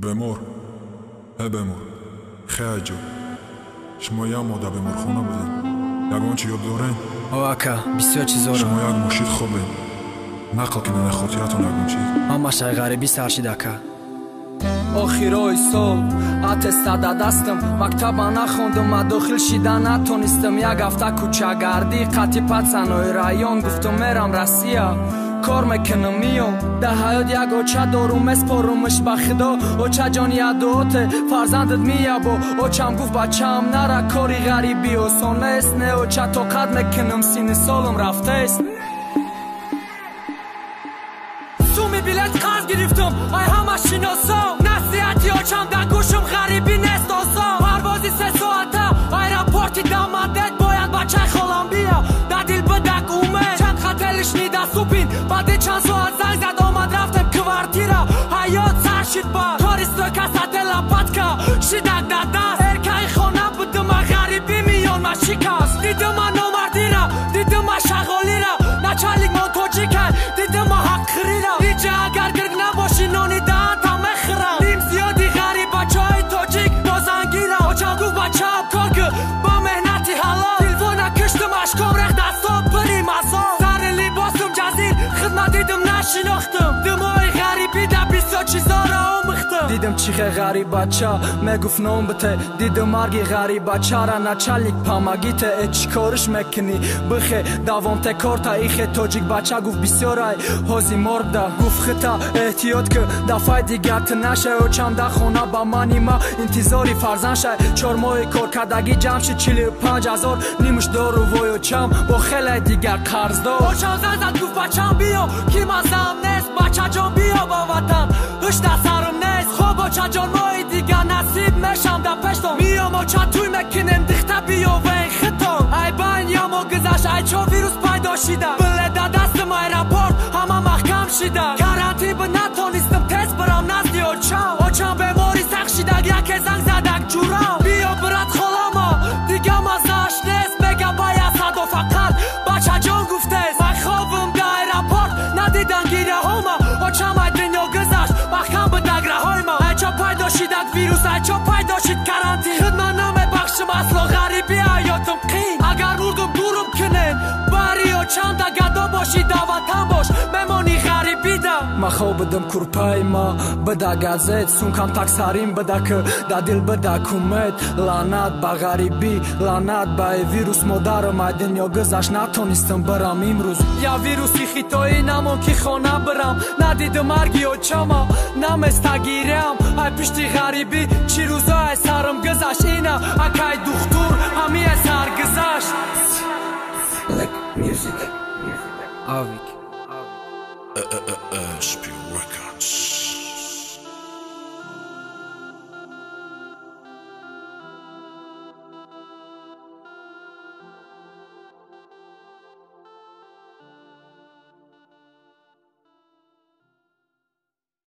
بمر بمر خیاجو شما یا ماده بمر خونه بودین یگان چی یاد دارین؟ آقا بسیار چیزا رو شما یک مشید خوبین نقل کنین خاطراتون یگان چی همه شای غریبی سرشید اکا آخیرای سال اتستاد دستم مکتبا نخوندم و داخل شیدن نتونستم یک هفته کوچه‌گردی قطی پتسنای رایان گفتم میرم روسیه کار میکنم میام در حیات یک اوچه دارم اسپارمش به خدا اوچه جان یادوته فرزندت میابو اوچم گفت بچم نره کاری غریبی آسان نیست نه اوچه طاقت میکنم سین سالم رفته است سومی بلیت قرض گرفتم ای همه شناسام نصیحتی اوچم در گوشم غریبی نیست آسان پروازی 3 ساعته ایرپورتی دامدت باید بچه خالم بیا در دل بدک اومد چند خطلش نیده سوپین بعد چند ساعت زنگ زد آمد رفتم کوارتیرا حیات سرشید با تاریستو کسات لپتکا شیدک در دست ارکای خانه بودم غریبی میان ما شکست دیدم نامردی را دیدم شغالی را نچالیک مونتوجی کرد دیدم حقری را اینجا اگر گرگ نباشی نانی دهن تا مخرم نیم زیادی غریب بچه های تاجیک بازنگی را اوچم گفت بچه هم کار که با مهنتی حلال تلفون کشتم اشکام رخ دستام بریم ازا سر لباسم جزیر خدمت دیدم نشناختم دمای غریبی در 20 چیزا را آمختم دیدم چیخ غریب بچه میگفت نام بته دیدم مرگی غریب بچه را نچالیک پامگیته ای چی کارش میکنی بخی دوام تکار تا ایخ تاجیک بچه گفت بسیارای حوزی مرده گفت خطا احتیاط که دفعه دیگت نشه اوچم در خونه با منی ما انتظاری فرزن شه 4 ماه کار کردگی جمع شد 45,000 نیمش دارو وای اوچم با خیلی دیگر قرض دار اوچم زد گفت بچم بیا کی مزم نیست بچه جان بیا با وطن هشت سرم نیست خوب اوچه جان ماه دیگر نصیب میشم در پشتم میام اوچه توی مکنم دخته بیا و این خطام ای بین یا ما گذشت ای چا ویروس پیدا شده بله در دستم ایرپورت همه محکم شده کرانتین به نتونستم تست برم نزدی اوچم بیماری سخت شده یک زنگ زدک جورم بیا برات خالما دیگه مزاش نیست بگم باید صدا فقط بچه جان گفته است من خوابم در ایرپورت ندیدن گیره هما اوچم ای دنیا گذشت محکم به دگره های ما ای چا پیدا شدک ویروس ای چا پیدا شد کرانتین خدمت نمیبخشم اصلا غریبی حیاتم قین اگر بردم دورم کنین بری اوچم در گدا باشی دعوتم باش بمانی غریبی ده ما خوابدم کرپای ما بده گزید سونکم تک سریم بده که در دل بده کمید لعنت به غریبی لعنت به ویروس مادرم ای دنیا گذشت نتونستم برم امروز یا ویروسی خیتایی نمون که خانه برم ندیدم مرگی اوچم نمستگیرم ای پشتی غریبی چی روزای سرم گذشت اینه اکای دختور همی سر گذشت Like music. آویک SP Records